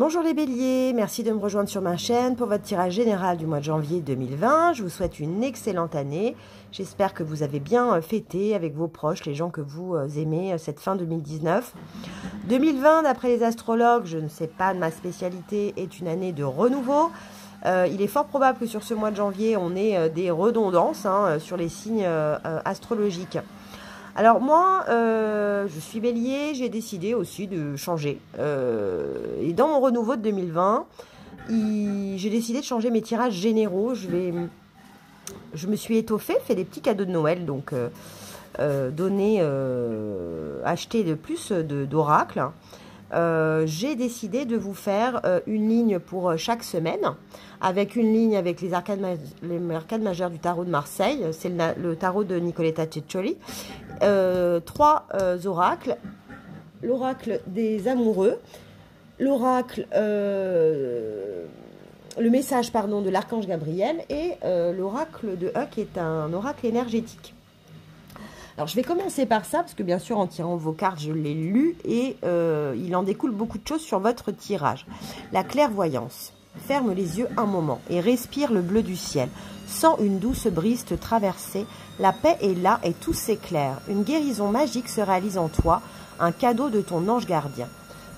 Bonjour les béliers, merci de me rejoindre sur ma chaîne pour votre tirage général du mois de janvier 2020. Je vous souhaite une excellente année. J'espère que vous avez bien fêté avec vos proches, les gens que vous aimez, cette fin 2019. 2020, d'après les astrologues, je ne sais pas de ma spécialité, est une année de renouveau. Il est fort probable que sur ce mois de janvier, on ait des redondances sur les signes astrologiques. Alors moi, je suis bélier, j'ai décidé aussi de changer. Et dans mon renouveau de 2020, j'ai décidé de changer mes tirages généraux. Je me suis étoffée, fait des petits cadeaux de Noël, donc acheter de plus d'oracles. J'ai décidé de vous faire une ligne pour chaque semaine, avec une ligne avec les arcades majeures du tarot de Marseille, c'est le tarot de Nicoletta Ceccioli, 3 oracles, l'oracle des amoureux, l'oracle, le message de l'archange Gabriel et l'oracle de E qui est un oracle énergétique. Alors, je vais commencer par ça, parce que bien sûr, en tirant vos cartes, je l'ai lu, et il en découle beaucoup de choses sur votre tirage. La clairvoyance. Ferme les yeux un moment et respire le bleu du ciel. Sens une douce brise te traverser. La paix est là et tout s'éclaire. Une guérison magique se réalise en toi, un cadeau de ton ange gardien.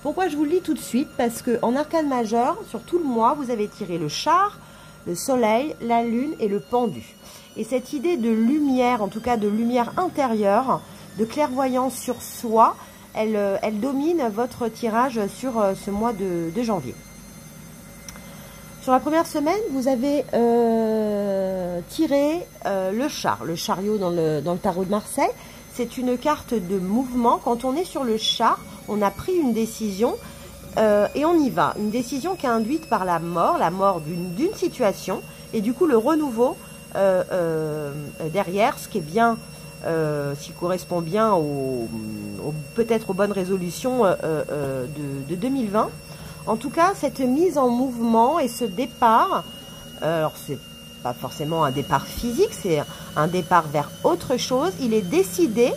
Pourquoi je vous le lis tout de suite? Parce qu'en arcane majeur, sur tout le mois, vous avez tiré le char, le soleil, la lune et le pendu. Et cette idée de lumière, en tout cas de lumière intérieure, de clairvoyance sur soi, elle domine votre tirage sur ce mois de janvier. Sur la première semaine, vous avez tiré le char, le chariot dans le tarot de Marseille. C'est une carte de mouvement. Quand on est sur le char, on a pris une décision et on y va. Une décision qui est induite par la mort d'une situation et du coup le renouveau derrière, ce qui est bien, ce qui correspond bien peut-être aux bonnes résolutions de 2020. En tout cas, cette mise en mouvement et ce départ, alors c'est pas forcément un départ physique, c'est un départ vers autre chose. Il est décidé,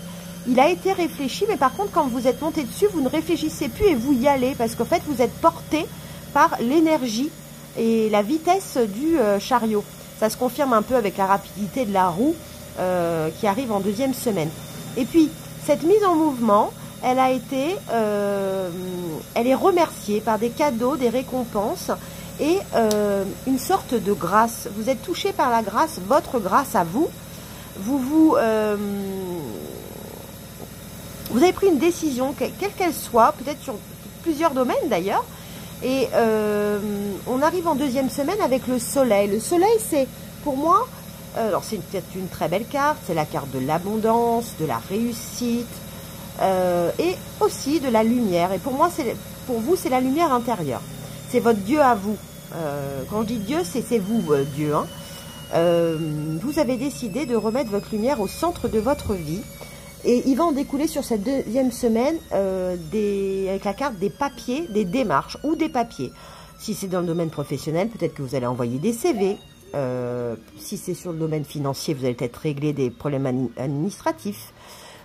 il a été réfléchi, mais par contre, quand vous êtes monté dessus, vous ne réfléchissez plus et vous y allez, parce qu'en fait, vous êtes porté par l'énergie et la vitesse du chariot. Ça se confirme un peu avec la rapidité de la roue qui arrive en deuxième semaine. Et puis, cette mise en mouvement, elle est remerciée par des cadeaux, des récompenses et une sorte de grâce. Vous êtes touché par la grâce, votre grâce à vous. Vous avez pris une décision, quelle qu'elle soit, peut-être sur plusieurs domaines d'ailleurs. Et on arrive en deuxième semaine avec le soleil. Le soleil, c'est pour moi, alors c'est peut-être une très belle carte, c'est la carte de l'abondance, de la réussite et aussi de la lumière. Et pour moi, pour vous, c'est la lumière intérieure. C'est votre Dieu à vous. Quand je dis Dieu, c'est vous, Dieu. Vous avez décidé de remettre votre lumière au centre de votre vie. Et il va en découler sur cette deuxième semaine avec la carte des papiers, des démarches ou des papiers. Si c'est dans le domaine professionnel, peut-être que vous allez envoyer des CV. Si c'est sur le domaine financier, vous allez peut-être régler des problèmes administratifs.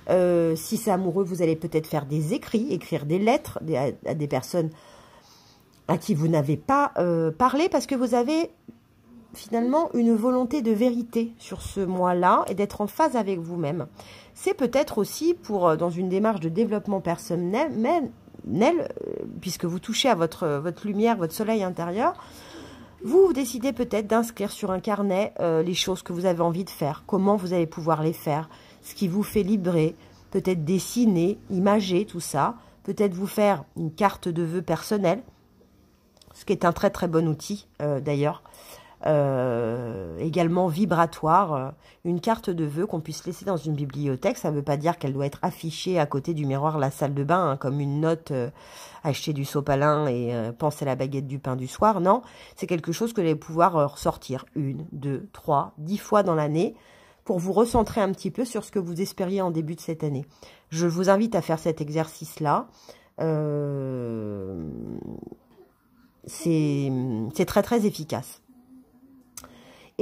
Si c'est amoureux, vous allez peut-être faire des écrits, écrire des lettres à des personnes à qui vous n'avez pas parlé parce que vous avez finalement une volonté de vérité sur ce mois-là et d'être en phase avec vous-même. C'est peut-être aussi dans une démarche de développement personnel, puisque vous touchez à votre lumière, votre soleil intérieur, vous décidez peut-être d'inscrire sur un carnet les choses que vous avez envie de faire, comment vous allez pouvoir les faire, ce qui vous fait vibrer, peut-être dessiner, imager tout ça, peut-être vous faire une carte de vœux personnelle, ce qui est un très très bon outil d'ailleurs. Également vibratoire, une carte de vœux qu'on puisse laisser dans une bibliothèque. Ça ne veut pas dire qu'elle doit être affichée à côté du miroir la salle de bain, comme une note acheter du sopalin et penser à la baguette du pain du soir. Non, c'est quelque chose que vous allez pouvoir ressortir 1, 2, 3, 10 fois dans l'année pour vous recentrer un petit peu sur ce que vous espériez en début de cette année. Je vous invite à faire cet exercice-là. C'est très très efficace.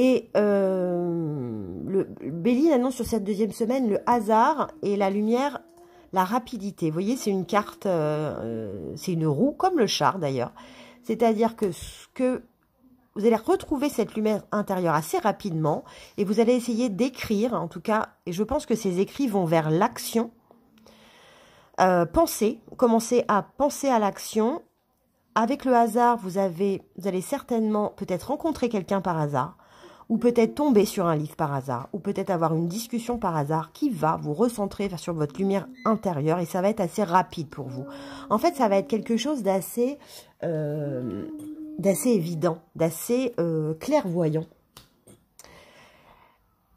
Et le Bélier annonce sur cette deuxième semaine le hasard et la lumière, la rapidité. Vous voyez, c'est une carte, c'est une roue, comme le char d'ailleurs. C'est-à-dire que vous allez retrouver cette lumière intérieure assez rapidement et vous allez essayer d'écrire, en tout cas, et je pense que ces écrits vont vers l'action. Commencez à penser à l'action. Avec le hasard, vous allez certainement peut-être rencontrer quelqu'un par hasard, ou peut-être tomber sur un livre par hasard, ou peut-être avoir une discussion par hasard qui va vous recentrer sur votre lumière intérieure et ça va être assez rapide pour vous. En fait, ça va être quelque chose d'assez évident, d'assez clairvoyant.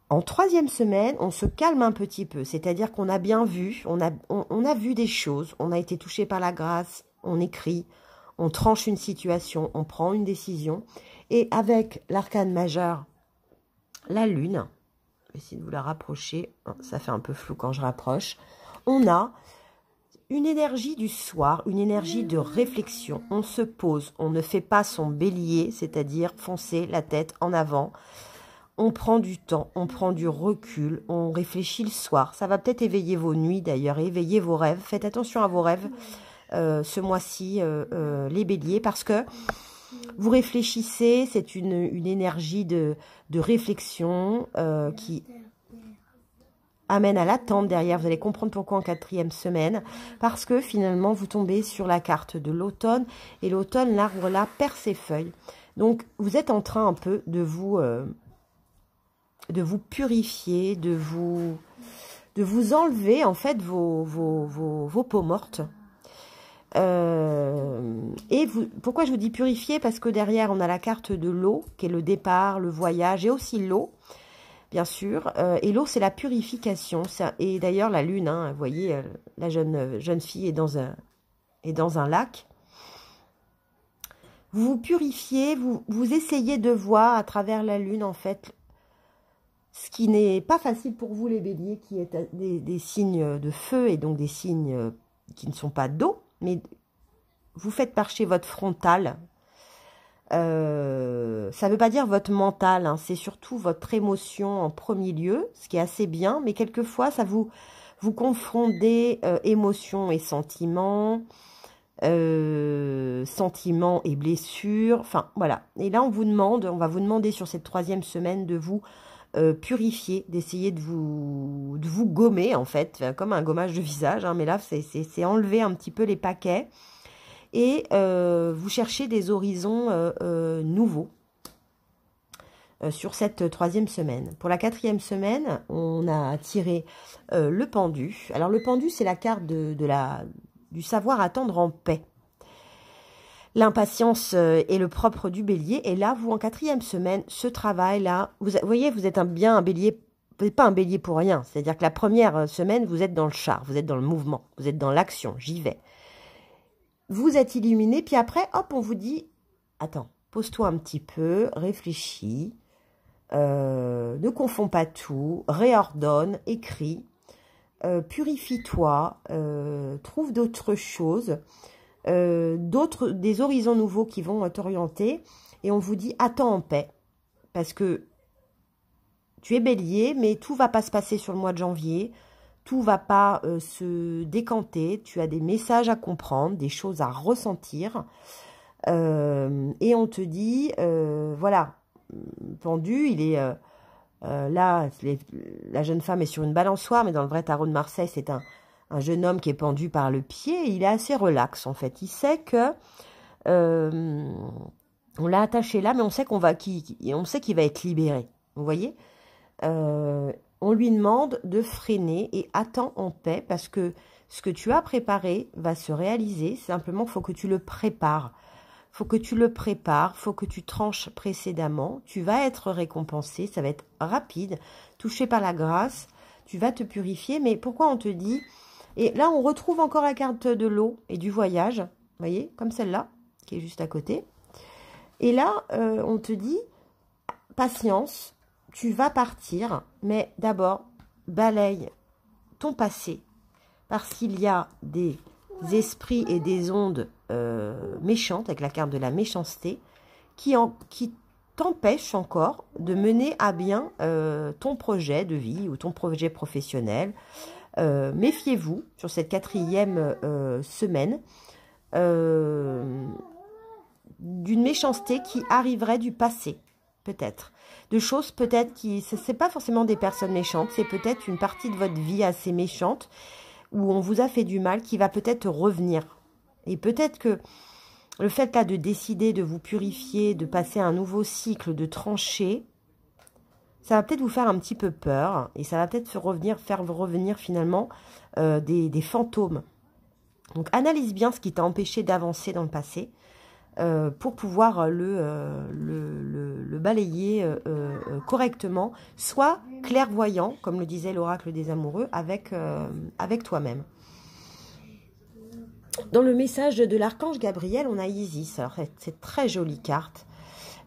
En 3e semaine, on se calme un petit peu, c'est-à-dire qu'on a bien vu, on a vu des choses, on a été touché par la grâce, on écrit, on tranche une situation, on prend une décision. Et avec l'arcane majeur, la lune, je vais essayer de vous la rapprocher, ça fait un peu flou quand je rapproche, on a une énergie du soir, une énergie de réflexion. On se pose, on ne fait pas son bélier, c'est-à-dire foncer la tête en avant. On prend du temps, on prend du recul, on réfléchit le soir. Ça va peut-être éveiller vos nuits d'ailleurs, éveiller vos rêves. Faites attention à vos rêves ce mois-ci, les béliers, parce que vous réfléchissez, c'est une énergie de réflexion qui amène à l'attente derrière. Vous allez comprendre pourquoi en 4e semaine, parce que finalement vous tombez sur la carte de l'automne, et l'automne, l'arbre là perd ses feuilles. Donc vous êtes en train un peu de vous purifier, de vous enlever en fait vos peaux mortes. Pourquoi je vous dis purifier? Parce que derrière on a la carte de l'eau qui est le départ, le voyage, et aussi l'eau bien sûr, et l'eau c'est la purification, et d'ailleurs la lune, hein, vous voyez, la jeune fille est dans un lac. Vous vous purifiez, vous essayez de voir à travers la lune en fait ce qui n'est pas facile pour vous les béliers, qui est des signes de feu et donc des signes qui ne sont pas d'eau, mais vous faites marcher votre frontal. Ça ne veut pas dire votre mental, hein, c'est surtout votre émotion en premier lieu, ce qui est assez bien, mais quelquefois ça vous confondez émotions et sentiments, sentiments et blessures, enfin voilà. Et là on va vous demander sur cette 3e semaine de vous purifier, d'essayer de vous gommer en fait, comme un gommage de visage, hein, mais là c'est enlever un petit peu les paquets. Et vous cherchez des horizons nouveaux sur cette 3e semaine. Pour la 4e semaine, on a tiré le pendu. Alors le pendu, c'est la carte du savoir attendre en paix. L'impatience est le propre du bélier. Et là, vous, en 4e semaine, ce travail-là, vous voyez, vous êtes bien un bélier. Vous n'êtes pas un bélier pour rien. C'est-à-dire que la première semaine, vous êtes dans le char, vous êtes dans le mouvement, vous êtes dans l'action, j'y vais. Vous êtes illuminé, puis après, hop, on vous dit, attends, pose-toi un petit peu, réfléchis, ne confonds pas tout, réordonne, écris, purifie-toi, trouve d'autres choses, des horizons nouveaux qui vont t'orienter, et on vous dit, attends en paix, parce que tu es bélier, mais tout va pas se passer sur le mois de janvier, tout va pas se décanter, tu as des messages à comprendre, des choses à ressentir, et on te dit, voilà, pendu, il est là, la jeune femme est sur une balançoire, mais dans le vrai tarot de Marseille, c'est un jeune homme qui est pendu par le pied, et il est assez relax en fait, il sait que on l'a attaché là, mais on sait qu'il va être libéré, vous voyez. On lui demande de freiner et attends en paix, parce que ce que tu as préparé va se réaliser. Simplement, il faut que tu le prépares. Il faut que tu le prépares, il faut que tu tranches précédemment. Tu vas être récompensé, ça va être rapide, touché par la grâce. Tu vas te purifier, mais pourquoi on te dit... Et là, on retrouve encore la carte de l'eau et du voyage, vous voyez, comme celle-là, qui est juste à côté. Et là, on te dit, patience, tu vas partir, mais d'abord, balaye ton passé, parce qu'il y a des esprits et des ondes méchantes, avec la carte de la méchanceté, qui t'empêchent encore de mener à bien ton projet de vie ou ton projet professionnel. Méfiez-vous sur cette 4e semaine méchanceté qui arriverait du passé, peut-être. De choses peut-être qui... Ce n'est pas forcément des personnes méchantes, c'est peut-être une partie de votre vie assez méchante où on vous a fait du mal qui va peut-être revenir. Et peut-être que le fait là de décider de vous purifier, de passer un nouveau cycle, de trancher, ça va peut-être vous faire un petit peu peur et ça va peut-être faire revenir finalement des fantômes. Donc analyse bien ce qui t'a empêché d'avancer dans le passé pour pouvoir le balayer correctement. Sois clairvoyant, comme le disait l'oracle des amoureux, avec toi-même. Dans le message de l'archange Gabriel, on a Isis. Alors, c'est très jolie carte.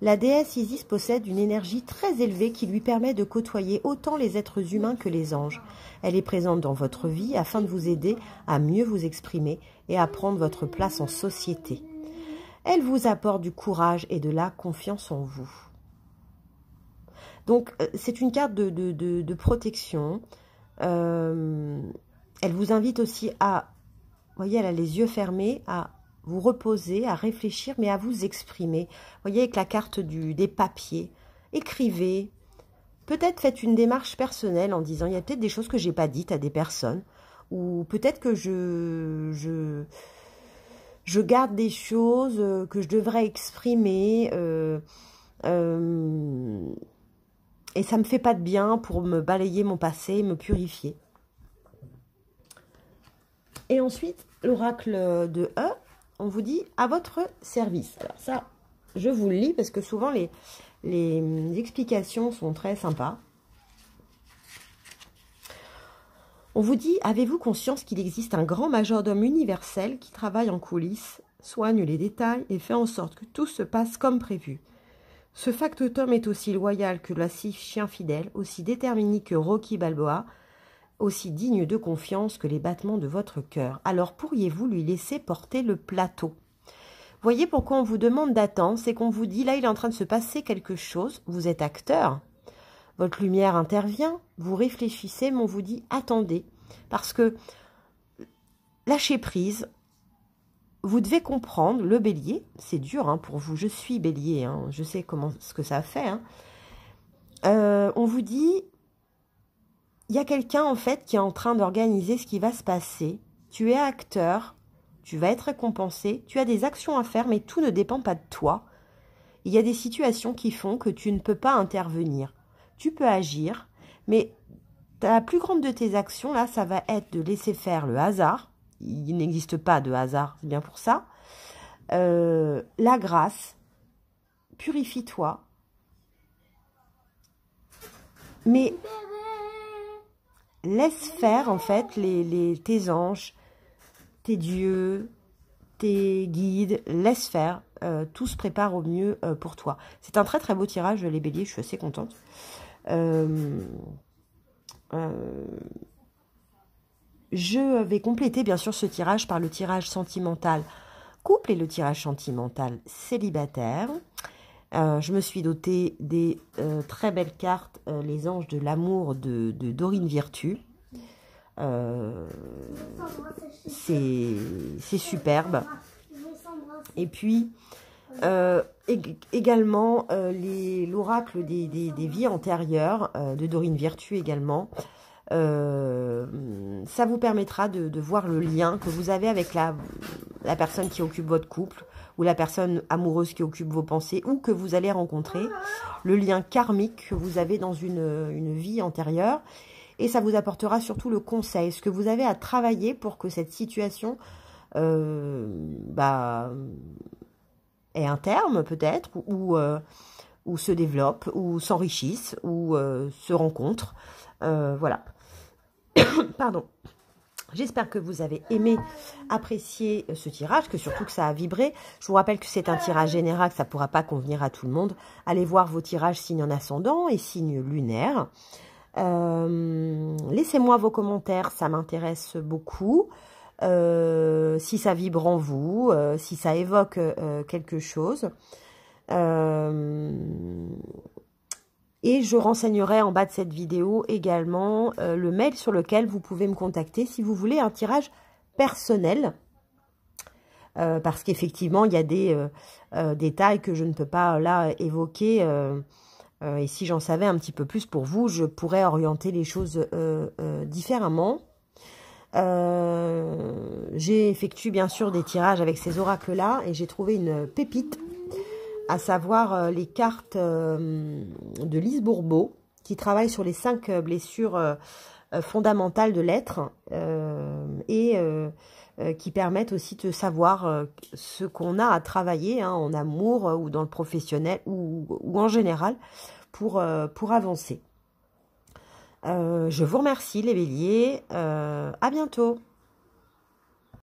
La déesse Isis possède une énergie très élevée qui lui permet de côtoyer autant les êtres humains que les anges. Elle est présente dans votre vie afin de vous aider à mieux vous exprimer et à prendre votre place en société. Elle vous apporte du courage et de la confiance en vous. Donc, c'est une carte de protection. Elle vous invite aussi à... Vous voyez, elle a les yeux fermés, à vous reposer, à réfléchir, mais à vous exprimer. Vous voyez, avec la carte des papiers, écrivez. Peut-être faites une démarche personnelle en disant, il y a peut-être des choses que je n'ai pas dites à des personnes, ou peut-être que je garde des choses que je devrais exprimer, et ça ne me fait pas de bien pour me balayer mon passé, me purifier. Et ensuite, l'oracle de E, on vous dit à votre service. Alors ça, je vous le lis parce que souvent les explications sont très sympas. On vous dit, avez-vous conscience qu'il existe un grand majordome universel qui travaille en coulisses, soigne les détails et fait en sorte que tout se passe comme prévu. Ce factotum est aussi loyal que le chien fidèle, aussi déterminé que Rocky Balboa, aussi digne de confiance que les battements de votre cœur. Alors pourriez-vous lui laisser porter le plateau? Voyez pourquoi on vous demande d'attendre, c'est qu'on vous dit, là il est en train de se passer quelque chose, vous êtes acteur, votre lumière intervient, vous réfléchissez, mais on vous dit, attendez, parce que lâchez prise, vous devez comprendre, le bélier, c'est dur hein, pour vous, je suis bélier, hein, je sais ce que ça fait, hein. On vous dit, il y a quelqu'un en fait qui est en train d'organiser ce qui va se passer. Tu es acteur, tu vas être récompensé, tu as des actions à faire, mais tout ne dépend pas de toi. Il y a des situations qui font que tu ne peux pas intervenir. Tu peux agir, mais la plus grande de tes actions, là, ça va être de laisser faire le hasard. Il n'existe pas de hasard, c'est bien pour ça. La grâce, purifie-toi. Mais... laisse faire, en fait, tes anges, tes dieux, tes guides, laisse faire. Tout se prépare au mieux pour toi. C'est un très très beau tirage, les béliers, je suis assez contente. Je vais compléter, bien sûr, ce tirage par le tirage sentimental couple et le tirage sentimental célibataire. Je me suis dotée des très belles cartes, les anges de l'amour de Dorine Virtue. C'est superbe. Et puis, également, l'oracle des vies antérieures de Dorine Virtue également. Ça vous permettra de voir le lien que vous avez avec la personne qui occupe votre couple, ou la personne amoureuse qui occupe vos pensées, ou que vous allez rencontrer, le lien karmique que vous avez dans une vie antérieure, et ça vous apportera surtout le conseil, ce que vous avez à travailler pour que cette situation ait un terme peut-être, ou se développe, ou s'enrichisse, ou se rencontre, voilà. Pardon. J'espère que vous avez aimé, apprécié ce tirage, que surtout que ça a vibré. Je vous rappelle que c'est un tirage général, que ça ne pourra pas convenir à tout le monde. Allez voir vos tirages signe en ascendant et signe lunaire. Laissez-moi vos commentaires, ça m'intéresse beaucoup. Si ça vibre en vous, si ça évoque quelque chose. Et je renseignerai en bas de cette vidéo également le mail sur lequel vous pouvez me contacter si vous voulez un tirage personnel parce qu'effectivement, il y a des détails que je ne peux pas là évoquer. Et si j'en savais un petit peu plus pour vous, je pourrais orienter les choses différemment. J'ai effectué bien sûr des tirages avec ces oracles-là et j'ai trouvé une pépite, à savoir les cartes de Lise Bourbeau, qui travaille sur les 5 blessures fondamentales de l'être et qui permettent aussi de savoir ce qu'on a à travailler hein, en amour ou dans le professionnel ou en général pour avancer. Je vous remercie les béliers, à bientôt.